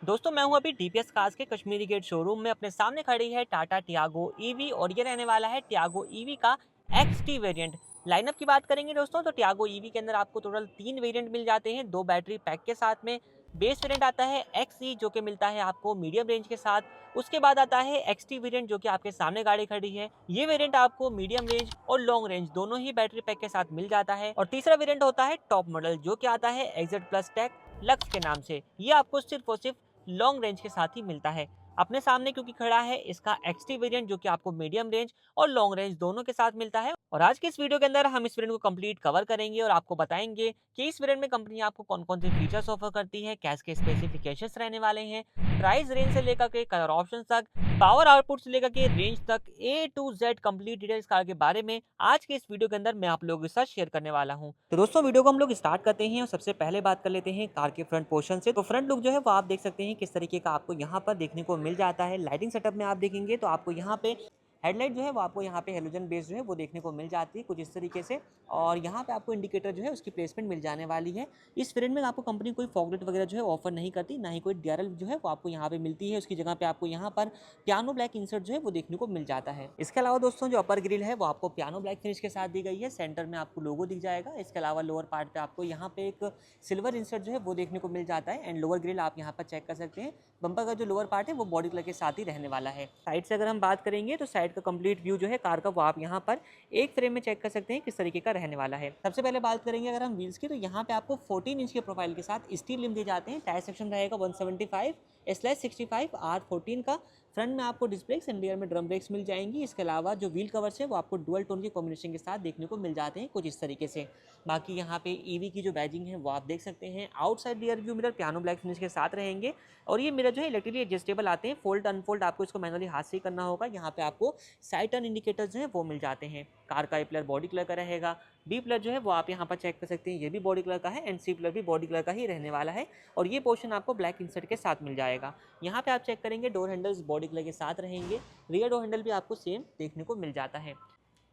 दोस्तों मैं हूं अभी डीपीएस कार्स के कश्मीरी गेट शोरूम में। अपने सामने खड़ी है टाटा टियागो ईवी और ये रहने वाला है टियागो ईवी का एक्सटी वेरिएंट। लाइनअप की बात करेंगे दोस्तों तो टियागो ईवी के अंदर आपको टोटल 3 वेरिएंट मिल जाते हैं, 2 बैटरी पैक के साथ में। बेस वेरिएंट आता है एक्सई जो कि मिलता है आपको मीडियम रेंज के साथ। उसके बाद आता है एक्सटी वेरिएंट जो कि आपके सामने गाड़ी खड़ी है। ये वेरिएंट आपको मीडियम रेंज और लॉन्ग रेंज दोनों ही बैटरी पैक के साथ मिल जाता है। और तीसरा वेरिएंट होता है टॉप मॉडल जो कि आता है एक्जेड प्लस टेक लक्स के नाम से। ये आपको सिर्फ और सिर्फ लॉन्ग रेंज के साथ ही मिलता है। अपने सामने क्योंकि खड़ा है इसका एक्सटी वेरिएंट जो कि आपको मीडियम रेंज और लॉन्ग रेंज दोनों के साथ मिलता है। और आज के इस वीडियो के अंदर हम इस वेरिएंट को कंप्लीट कवर करेंगे और आपको बताएंगे कि इस वेरिएंट में कंपनी आपको कौन कौन से फीचर्स ऑफर करती है, कैसे के स्पेसिफिकेशंस रहने वाले हैं, प्राइस रेंज से लेकर के कलर ऑप्शन तक, पावर आउटपुट से लेकर के रेंज तक, A to Z complete details car के बारे में आज के इस वीडियो के अंदर मैं आप लोगों के साथ शेयर करने वाला हूं। तो दोस्तों वीडियो को हम लोग स्टार्ट करते हैं और सबसे पहले बात कर लेते हैं कार के फ्रंट पोर्शन से। तो फ्रंट लुक जो है वो आप देख सकते हैं किस तरीके का आपको यहाँ पर देखने को मिल जाता है। लाइटिंग सेटअप में आप देखेंगे तो आपको यहाँ पे हेडलाइट जो है वो आपको यहाँ पे हेलोजन बेस जो है वो देखने को मिल जाती है कुछ इस तरीके से। और यहाँ पे आपको इंडिकेटर जो है उसकी प्लेसमेंट मिल जाने वाली है। इस वेरिएंट में आपको कंपनी कोई फॉगलाइट वगैरह जो है ऑफर नहीं करती, ना ही कोई डीआरएल जो है वो आपको यहाँ पे मिलती है। उसकी जगह पे आपको यहाँ पर पियानो ब्लैक इंसर्ट जो है वो देखने को मिल जाता है। इसके अलावा दोस्तों जो अपर ग्रिल है वो आपको पियानो ब्लैक फिनिश के साथ दी गई है। सेंटर में आपको लोगो दिख जाएगा। इसके अलावा लोअर पार्ट पे आपको यहाँ पे एक सिल्वर इंसर्ट जो है वो देखने को मिल जाता है। एंड लोअर ग्रिल आप यहाँ पर चेक कर सकते हैं। बम्पर का जो लोअर पार्ट है वो बॉडी कलर के साथ ही रहने वाला है। साइड से अगर हम बात करेंगे तो साइड का कंप्लीट व्यू जो है कार का वो आप यहाँ पर एक फ्रेम में चेक कर सकते हैं किस तरीके का रहने वाला है। सबसे पहले बात करेंगे अगर हम व्हील्स की तो यहाँ पे आपको 14 इंच के प्रोफाइल के साथ स्टील रिम दिए जाते हैं। टायर सेक्शन रहेगा 175/65 R14 का। फ्रंट में आपको डिस्क एंड रियर में ड्रम ब्रेक्स मिल जाएंगी। इसके अलावा जो व्हील कवर्स है वो आपको डुअल टोन के कॉम्बिनेशन के साथ देखने को मिल जाते हैं कुछ इस तरीके से। बाकी यहाँ पे ईवी की जो बैजिंग है वो आप देख सकते हैं। Outside rear view mirror piano black finish के साथ रहेंगे। और ये मिरर जो है इलेक्ट्रिकली एडजस्टेबल आते हैं। फोल्ड अनफोल्ड आपको इसको मैनुअली हाथ से ही करना होगा। यहाँ पे आपको साइड टर्न इंडिकेटर्स जो है वो मिल जाते हैं। कार का ए पिलर बॉडी कलर का रहेगा। बी पिलर जो है वो आप यहाँ पर चेक कर सकते हैं, ये भी बॉडी कलर का है। एंड सी पिलर भी बॉडी कलर का ही रहने वाला है। और ये पोर्शन आपको ब्लैक इंसर्ट के साथ मिल जाएगा। यहाँ पे आप चेक करेंगे डोर हैंडल्स बॉडी कलर के साथ रहेंगे। रियर डोर हैंडल भी आपको सेम देखने को मिल जाता है।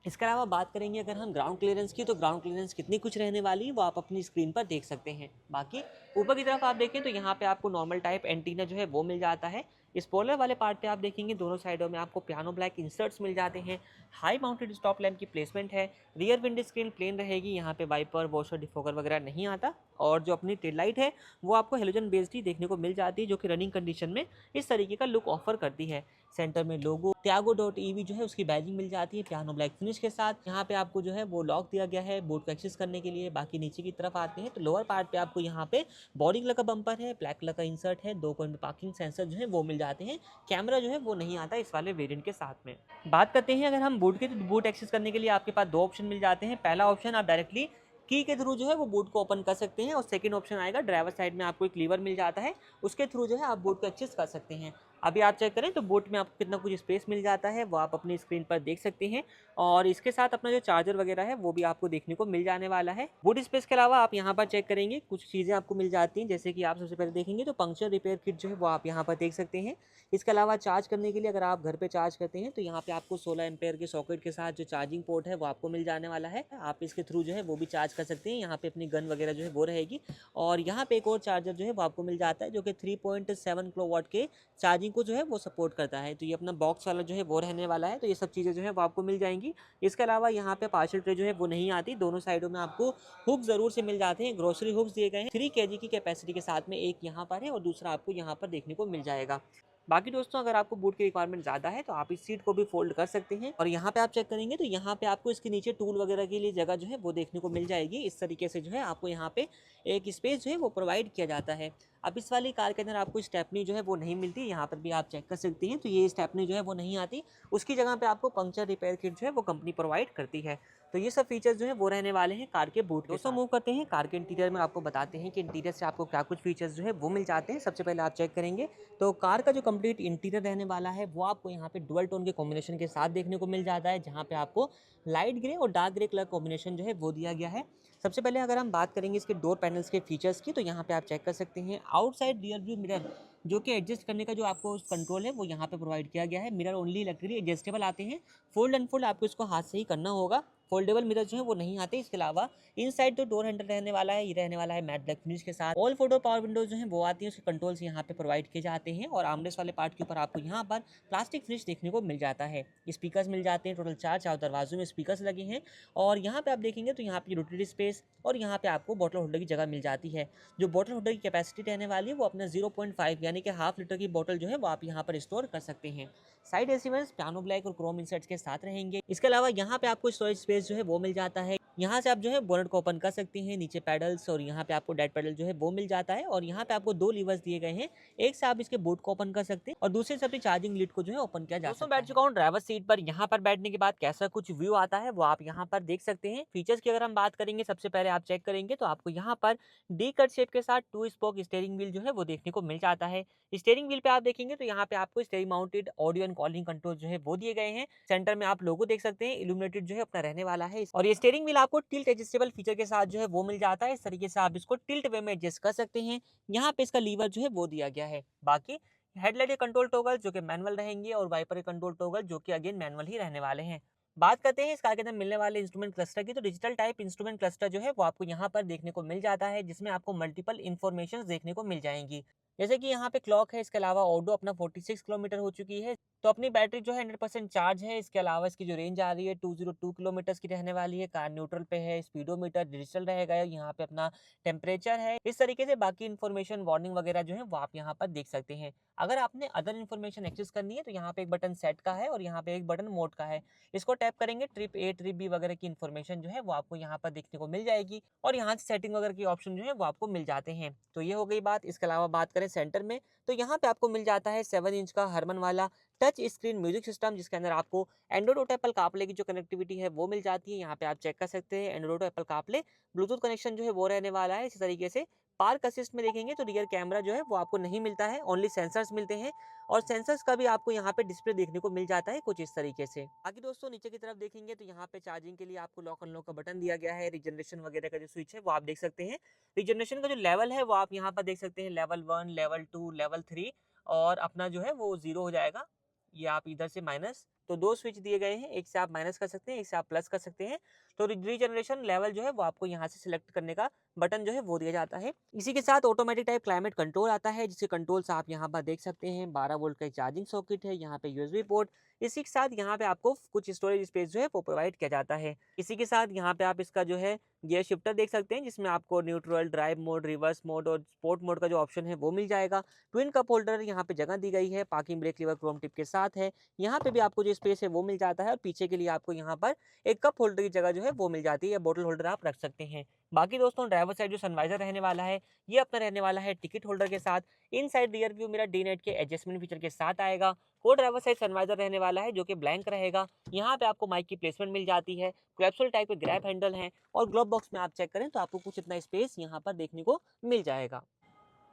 इसके अलावा बात करेंगे अगर हम ग्राउंड क्लियरेंस की तो ग्राउंड क्लियरेंस कितनी कुछ रहने वाली है वो आप अपनी स्क्रीन पर देख सकते हैं। बाकी ऊपर की तरफ आप देखें तो यहाँ पे आपको नॉर्मल टाइप एंटीना जो है वो मिल जाता है। स्पॉइलर वाले पार्ट पे आप देखेंगे दोनों साइडों में आपको पियानो ब्लैक इंसर्ट्स मिल जाते हैं। हाई माउंटेड स्टॉप लैम्प की प्लेसमेंट है। रियर विंड स्क्रीन प्लेन रहेगी। यहाँ पे वाइपर वॉशर डिफोगर वगैरह नहीं आता। और जो अपनी टेल लाइट है वो आपको हेलोजन बेस्ड ही देखने को मिल जाती है जो कि रनिंग कंडीशन में इस तरीके का लुक ऑफर करती है। सेंटर में लोगो टियागो.ईवी जो है उसकी बैजिंग मिल जाती है पियानो ब्लैक फिनिश के साथ। यहाँ पे आपको जो है वो लॉक दिया गया है बोर्ड को एक्सेस करने के लिए। बाकी नीचे की तरफ आते हैं तो लोअर पार्ट पे आपको यहाँ पे बॉडी कलर का बम्पर है, ब्लैक कलर का इंसर्ट है, 2 पॉइंट पार्किंग सेंसर जो है वो मिल जाते हैं। कैमरा जो है वो नहीं आता इस वाले वेरिएंट के साथ में। बात करते हैं अगर हम बूट की तो बूट एक्सेस करने के लिए आपके पास 2 ऑप्शन मिल जाते हैं। पहला ऑप्शन आप डायरेक्टली की के थ्रू जो है वो बूट को ओपन कर सकते हैं। और सेकंड ऑप्शन आएगा ड्राइवर साइड में आपको एक लीवर मिल जाता है, उसके थ्रू जो है आप बूट को एक्सेस कर सकते हैं। अभी आप चेक करें तो बूट में आपको कितना कुछ स्पेस मिल जाता है वो आप अपनी स्क्रीन पर देख सकते हैं। और इसके साथ अपना जो चार्जर वगैरह है वो भी आपको देखने को मिल जाने वाला है। बूट स्पेस के अलावा आप यहाँ पर चेक करेंगे कुछ चीज़ें आपको मिल जाती हैं, जैसे कि आप सबसे पहले देखेंगे तो पंक्चर रिपेयर किट जो है वो आप यहाँ पर देख सकते हैं। इसके अलावा चार्ज करने के लिए अगर आप घर पे चार्ज करते हैं तो यहाँ पे आपको 16 एम्पेयर के सॉकेट के साथ जो चार्जिंग पोर्ट है वो आपको मिल जाने वाला है। आप इसके थ्रू जो है वो भी चार्ज कर सकते हैं। यहाँ पे अपनी गन वगैरह जो है वो रहेगी। और यहाँ पे एक और चार्जर जो है वो आपको मिल जाता है जो कि 3.7 किलोवाट के चार्जिंग को जो है वो सपोर्ट करता है। तो ये अपना बॉक्स वाला जो है वो रहने वाला है। तो ये सब चीज़ें जो है वो आपको मिल जाएंगी। इसके अलावा यहाँ पे पार्सल ट्रे जो है वो नहीं आती। दोनों साइडों में आपको हुक जरूर से मिल जाते हैं। ग्रोसरी हुक्स दिए गए हैं 3 kg की कैपेसिटी के साथ में, एक यहाँ पर है और दूसरा आपको यहाँ पर देखने को मिल जाएगा। बाकी दोस्तों अगर आपको बूट की रिक्वायरमेंट ज़्यादा है तो आप इस सीट को भी फोल्ड कर सकते हैं। और यहाँ पे आप चेक करेंगे तो यहाँ पे आपको इसके नीचे टूल वगैरह के लिए जगह जो है वो देखने को मिल जाएगी। इस तरीके से जो है आपको यहाँ पे एक स्पेस जो है वो प्रोवाइड किया जाता है। अब इस वाली कार के अंदर आपको स्टेपनी जो है वो नहीं मिलती। यहाँ पर भी आप चेक कर सकते हैं तो ये स्टेपनी जो है वो नहीं आती। उसकी जगह पे आपको पंक्चर रिपेयर किट जो है वो कंपनी प्रोवाइड करती है। तो ये सब फीचर्स जो है वो रहने वाले हैं कार के बूट के। दोस्तों मूव करते हैं कार के इंटीरियर में, आपको बताते हैं कि इंटीरियर से आपको क्या कुछ फीचर्स जो है वो मिल जाते हैं। सबसे पहले आप चेक करेंगे तो कार का जो कंप्लीट इंटीरियर रहने वाला है वो आपको यहाँ पे डुअल टोन के कॉम्बिनेशन के साथ देखने को मिल जाता है, जहाँ पे आपको लाइट ग्रे और डार्क ग्रे कलर कॉम्बिनेशन जो है वो दिया गया है। सबसे पहले अगर हम बात करेंगे इसके डोर पैनल्स के फीचर्स की तो यहाँ पे आप चेक कर सकते हैं आउटसाइड रियर व्यू मिरर जो कि एडजस्ट करने का जो आपको कंट्रोल है वो यहाँ पे प्रोवाइड किया गया है। मिरर ओनली इलेक्ट्रिकली एडजस्टेबल आते हैं। फोल्ड अनफोल्ड आपको इसको हाथ से ही करना होगा। फोल्डेबल मिरर जो है वो नहीं आते। इसके अलावा इनसाइड जो डोर हैंडल रहने वाला है ये रहने वाला है मैट ब्लैक फिनिश के साथ। ऑल 4 डोर पावर विंडोज जो है वो आती है, उसके कंट्रोल्स यहाँ पे प्रोवाइड किए जाते हैं और आर्मरेस्ट वाले पार्ट के ऊपर आपको यहाँ पर प्लास्टिक फिनिश देखने को मिल जाता है। स्पीकर्स मिल जाते हैं, टोटल चार दरवाजों में स्पीकर्स लगे हैं और यहाँ पे आप देखेंगे तो यहाँ पे रोटरी स्पेस और यहाँ पे आपको बॉटल होल्डर की जगह मिल जाती है। जो बॉटल होल्डर की कैपेसिटी रहने वाली है वो अपना 0.5 यानी कि हाफ लीटर की बॉटल जो है वो आप यहाँ पर स्टोर कर सकते हैं। Side AC vents piano black और क्रोम इंसर्ट्स के साथ रहेंगे। इसके अलावा यहाँ पे आपको स्टोरेज स्पेस जो है वो मिल जाता है। यहाँ से आप जो है बोनट को ओपन कर सकते हैं, नीचे पैडल्स और यहाँ पे आपको डेड पैडल जो है वो मिल जाता है और यहाँ पे आपको 2 लीवर्स दिए गए हैं, एक से आप इसके बोट को ओपन कर सकते हैं और दूसरे से अपनी चार्जिंग लीड को जो है ओपन किया जा सकता है। बैठ चुका हूँ ड्राइवर सीट पर। यहाँ पर बैठने के बाद कैसा कुछ व्यू आता है वो आप यहाँ पर देख सकते हैं। फीचर्स की अगर हम बात करेंगे, सबसे पहले आप चेक करेंगे तो आपको यहाँ पर डी कट शेप के साथ 2 स्पोक स्टीयरिंग व्हील जो है वो देखने को मिल जाता है। स्टीयरिंग व्हील पे आप देखेंगे तो यहाँ पे आपको steering mounted audio and calling control जो है वो दिए गए हैं। सेंटर में आप लोगो देख सकते हैं, इल्यूमिनेटेड जो है अपना रहने वाला है और ये स्टीयरिंग व्हील आपको टिल्ट एडजस्टेबल फीचर के साथ जो है वो मिल जाता है। इस तरीके से आप इसको टिल्ट वे में एडजस्ट कर सकते हैं। यहाँ पे इसका लीवर जो है वो दिया गया है। बाकी हेडलाइट के कंट्रोल टॉगल जो कि मैनुअल रहेंगे और वाइपर के कंट्रोल टॉगल जो कि अगेन मैनुअल ही रहने वाले हैं। बात करते हैं इस कार के अंदर मिलने वाले इंस्ट्रूमेंट क्लस्टर की, तो डिजिटल टाइप इंस्ट्रूमेंट क्लस्टर जो है वो आपको यहाँ पर देखने को मिल जाता है, जिसमें आपको मल्टीपल इन्फॉर्मेशन देखने को मिल जाएंगी। जैसे कि यहाँ पे क्लॉक है, इसके अलावा ऑडो अपना 46 किलोमीटर हो चुकी है, तो अपनी बैटरी जो है 100% चार्ज है। इसके अलावा इसकी जो रेंज आ रही है 202 किलोमीटर की रहने वाली है। कार न्यूट्रल पे है, स्पीडोमीटर डिजिटल रहेगा, यहाँ पे अपना टेम्परेचर है। इस तरीके से बाकी इन्फॉर्मेशन वार्निंग वगैरह जो है वो आप यहाँ पर देख सकते हैं। अगर आपने अदर इन्फॉर्मेशन एक्सेस करनी है तो यहाँ पे एक बटन सेट का है और यहाँ पे एक बटन मोड का है। इसको टैप करेंगे ट्रिप ए ट्रिप बी वगैरह की इन्फॉर्मेशन जो है वो आपको यहाँ पर देखने को मिल जाएगी और यहाँ से सेटिंग वगैरह की ऑप्शन जो है वो आपको मिल जाते हैं। तो ये हो गई बात। इसके अलावा बात करें सेंटर में तो यहाँ पे आपको मिल जाता है 7 इंच का हरमन वाला टच स्क्रीन म्यूजिक सिस्टम, जिसके अंदर आपको एंड्रॉइड और एप्पल कारप्ले की जो कनेक्टिविटी है वो मिल जाती है। यहाँ पे आप चेक कर सकते हैं एंड्रॉइड और एप्पल कारप्ले ब्लूटूथ कनेक्शन जो है वो रहने वाला है। इसी तरीके से पार्क असिस्ट में देखेंगे तो रियर कैमरा जो है वो आपको नहीं मिलता है, ओनली सेंसर्स मिलते हैं और सेंसर्स का भी आपको यहाँ पे डिस्प्ले देखने को मिल जाता है कुछ इस तरीके से। बाकी दोस्तों नीचे की तरफ देखेंगे तो यहाँ पे चार्जिंग के लिए आपको लॉक अनलॉक का बटन दिया गया है। रिजनरेशन वगैरह का जो स्विच है वो आप देख सकते हैं। रिजनरेशन का जो लेवल है वो आप यहाँ पर देख सकते हैं, लेवल 1, लेवल 2, लेवल 3 और अपना जो है वो 0 हो जाएगा। ये आप इधर से माइनस, तो 2 स्विच दिए गए हैं, एक से आप माइनस कर सकते हैं, एक से आप प्लस कर सकते हैं। तो रीजनरेशन लेवल जो है वो आपको यहाँ से सिलेक्ट करने का बटन जो है वो दिया जाता है। इसी के साथ ऑटोमेटिक टाइप क्लाइमेट कंट्रोल आता है, जिसके कंट्रोल्स आप यहाँ पर देख सकते हैं। 12 वोल्ट का चार्जिंग सॉकेट है, यहाँ पे यूएसबी पोर्ट। इसी के साथ यहाँ पे आपको कुछ स्टोरेज स्पेस जो है वो प्रोवाइड किया जाता है। इसी के साथ यहाँ पे आप इसका जो है गियर शिफ्टर देख सकते हैं, जिसमें आपको neutral, drive mode, reverse mode और स्पोर्ट मोड का जो ऑप्शन है वो मिल जाएगा। ट्विन कप होल्डर यहाँ पे जगह दी गई है, parking brake lever Chrome tip के साथ है। यहाँ पे भी आपको जो स्पेस है वो मिल जाता है और पीछे के लिए आपको यहाँ पर एक कप होल्डर की जगह जो है वो मिल जाती है, बोतल होल्डर आप रख सकते हैं। बाकी दोस्तों ड्राइवर साइड जो सनवाइजर रहने वाला है ये अपना रहने वाला है टिकट होल्डर के साथ। इन साइड रियर व्यू मेरा डी नेट के एडजस्टमेंट फीचर के साथ आएगा। को ड्राइवर साइड सनवाइजर रहने वाला है जो कि ब्लैंक रहेगा। यहाँ पे आपको माइक की प्लेसमेंट मिल जाती है, कोलेप्सिबल टाइप के ग्रैब हैंडल है और ग्लोव बॉक्स में आप चेक करें तो आपको कुछ इतना स्पेस यहाँ पर देखने को मिल जाएगा।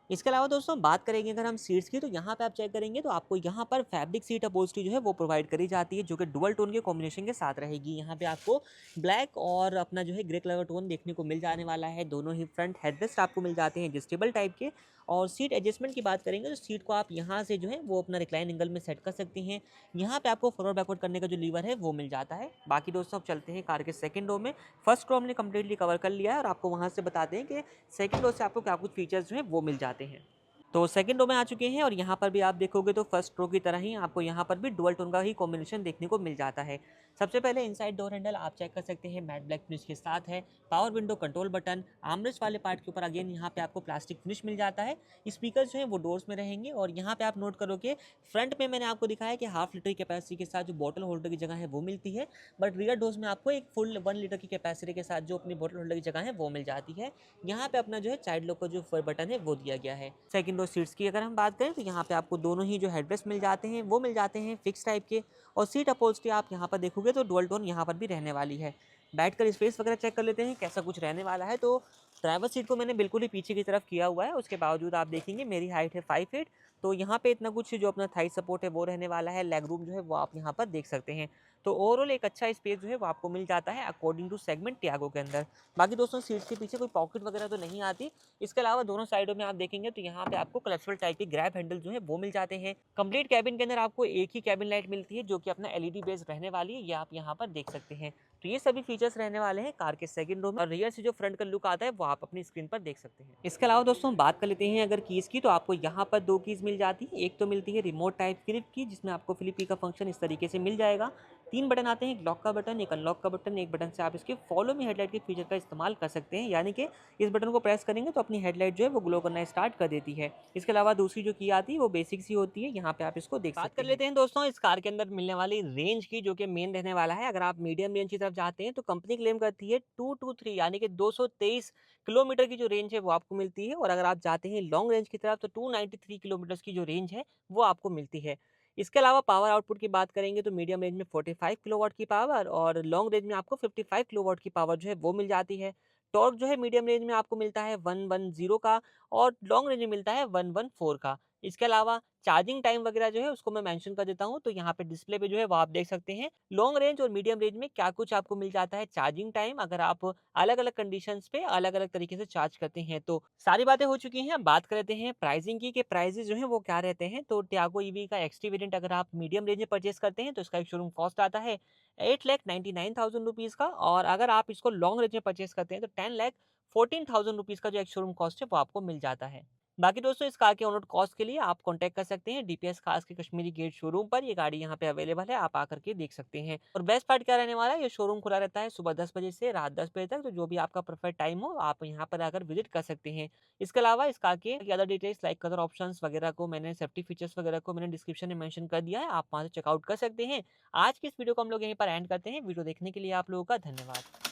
इसके अलावा दोस्तों बात करेंगे अगर हम सीट्स की, तो यहाँ पे आप चेक करेंगे तो आपको यहाँ पर फैब्रिक सीट अपहोल्स्ट्री जो है वो प्रोवाइड करी जाती है, जो कि डुअल टोन के कॉम्बिनेशन के साथ रहेगी। यहाँ पे आपको ब्लैक और अपना जो है ग्रे कलर का टोन देखने को मिल जाने वाला है। दोनों ही फ्रंट हेडरेस्ट आपको मिल जाते हैं एडजस्टेबल टाइप के। और सीट एडजस्टमेंट की बात करेंगे तो सीट को आप यहाँ से जो है वो अपना रिक्लाइन एंगल में सेट कर सकते हैं। यहाँ पे आपको फॉरवर्ड बैकवर्ड करने का जो लीवर है वो मिल जाता है। बाकी दोस्तों अब चलते हैं कार के सेकंड रो में। फर्स्ट रो हमने कंप्लीटली कवर कर लिया है और आपको वहाँ से बताते हैं कि सेकंड रो से आपको क्या कुछ फीचर्स जो है वो मिल जाते हैं। तो सेकंड रो में आ चुके हैं और यहाँ पर भी आप देखोगे तो फर्स्ट रो की तरह ही आपको यहाँ पर भी डुअल टोन का ही कॉम्बिनेशन देखने को मिल जाता है। सबसे पहले इनसाइड डोर हैंडल आप चेक कर सकते हैं, मैट ब्लैक फिनिश के साथ है। Power window control button, armrest वाले पार्ट के ऊपर अगेन यहाँ पे आपको प्लास्टिक फिनिश मिल जाता है। स्पीकर जो है वो डोर्स में रहेंगे और यहाँ पे आप नोट करोगे फ्रंट में मैंने आपको दिखाया कि हाफ लीटर की कैपेसिटी के साथ जो बॉटल होल्डर की जगह है वो मिलती है, बट रियर डोर्स में आपको एक फुल 1 लीटर की कैपेसिटी के साथ जो अपनी बॉटल होल्डर की जगह है वो मिल जाती है। यहाँ पे अपना जो है चाइल्ड लॉक का जो बटन है वो दिया गया है। सेकंड रो सीट्स की अगर हम बात करें तो यहाँ पे आपको दोनों ही जो हेडरेस्ट मिल जाते हैं वो मिल जाते हैं फिक्स टाइप के और सीट अपहोल्स्ट्री आप यहाँ पर देखोगे तो डुअल टोन यहाँ पर भी रहने वाली है। बैठकर स्पेस वगैरह चेक कर लेते हैं कैसा कुछ रहने वाला है। तो ड्राइवर सीट को मैंने बिल्कुल ही पीछे की तरफ किया हुआ है, उसके बावजूद आप देखेंगे मेरी हाइट है 5 फीट, तो यहाँ पे इतना कुछ जो अपना थाई सपोर्ट है वो रहने वाला है। लेग रूम जो है वो आप यहाँ पर देख सकते हैं। तो ओवरऑल एक अच्छा स्पेस जो है वो आपको मिल जाता है अकॉर्डिंग टू सेगमेंट टियागो के अंदर। बाकी दोस्तों सीट्स के पीछे कोई पॉकेट वगैरह तो नहीं आती। इसके अलावा दोनों साइडों में आप देखेंगे तो यहाँ पे आपको कोलेप्सिबल टाइप के ग्रैब हैंडल जो है वो मिल जाते हैं। कंप्लीट कैबिन के अंदर आपको एक ही कैबिन लाइट मिलती है जो कि अपना LED बेस रहने वाली है, ये आप यहाँ पर देख सकते हैं। तो ये सभी फीचर्स रहने वाले हैं कार के सेकंड रो में, और रियर से जो फ्रंट का लुक आता है वो आप अपनी स्क्रीन पर देख सकते हैं। इसके अलावा दोस्तों बात कर लेते हैं अगर कीज की, तो आपको यहाँ पर 2 कीज मिल जाती है। एक तो मिलती है रिमोट टाइप फ्लिप की, जिसमें आपको फ्लिप की का फंक्शन इस तरीके से मिल जाएगा। 3 बटन आते हैं, एक लॉक का बटन, एक अनलॉक का बटन। एक बटन से आप इसके फॉलो मी हेडलाइट के फीचर का इस्तेमाल कर सकते हैं, यानी कि इस बटन को प्रेस करेंगे तो अपनी हेडलाइट जो है वो ग्लो करना स्टार्ट कर देती है। इसके अलावा दूसरी जो की आती है वो बेसिक सी होती है, यहाँ पे आप इसको देख सकते हैं। बात कर लेते हैं दोस्तों इस कार के अंदर मिलने वाली रेंज की, जो कि मेन रहने वाला है। अगर आप मीडियम रेंज की तरफ जाते हैं तो कंपनी क्लेम करती है 223 यानी कि 223 किलोमीटर की जो रेंज है वो आपको मिलती है, और अगर आप जाते हैं लॉन्ग रेंज की तरफ तो 293 किलोमीटर की जो रेंज है वो आपको मिलती है। इसके अलावा पावर आउटपुट की बात करेंगे तो मीडियम रेंज में 45 किलोवाट की पावर, और लॉन्ग रेंज में आपको 55 किलोवाट की पावर जो है वो मिल जाती है। टॉर्क जो है मीडियम रेंज में आपको मिलता है 110 का, और लॉन्ग रेंज में मिलता है 114 का। इसके अलावा चार्जिंग टाइम वगैरह जो है उसको मैं मेंशन कर देता हूँ, तो यहाँ पे डिस्प्ले पे जो है वो आप देख सकते हैं लॉन्ग रेंज और मीडियम रेंज में क्या कुछ आपको मिल जाता है चार्जिंग टाइम, अगर आप अलग अलग कंडीशंस पे अलग अलग तरीके से चार्ज करते हैं। तो सारी बातें हो चुकी हैं, अब बात कर लेते हैं प्राइसिंग की, कि प्राइजेस जो है वो क्या रहते हैं। तो टियागो ईवी का एक्सटी वेरिएंट अगर आप मीडियम रेंज में परचेस करते हैं तो इसका एक शोरूम कॉस्ट आता है 8,99,000 रुपीज़ का, और अगर आप इसको लॉन्ग रेंज में परचेस करते हैं तो 10,14,000 रुपीज़ का जो एक शोरूम कॉस्ट है वो आपको मिल जाता है। बाकी दोस्तों इस कार के ऑन रोड कॉस्ट के लिए आप कांटेक्ट कर सकते हैं डीपीएस कार्स के कश्मीरी गेट शोरूम पर। ये गाड़ी यहाँ पे अवेलेबल है, आप आकर के देख सकते हैं। और बेस्ट पार्ट क्या रहने वाला है, ये शोरूम खुला रहता है सुबह 10 बजे से रात 10 बजे तक, तो जो भी आपका प्रेफर्ड टाइम हो आप यहाँ पर आकर विजिट कर सकते हैं। इसके अलावा इस कार के other details like colour options वगैरह को मैंने, सेफ्टी फीचर्स वगैरह को मैंने डिस्क्रिप्शन में मेंशन कर दिया है, आप वहाँ से चेकआउट कर सकते हैं। आज की इस वीडियो को हम लोग यहीं पर एंड करते हैं। वीडियो देखने के लिए आप लोगों का धन्यवाद।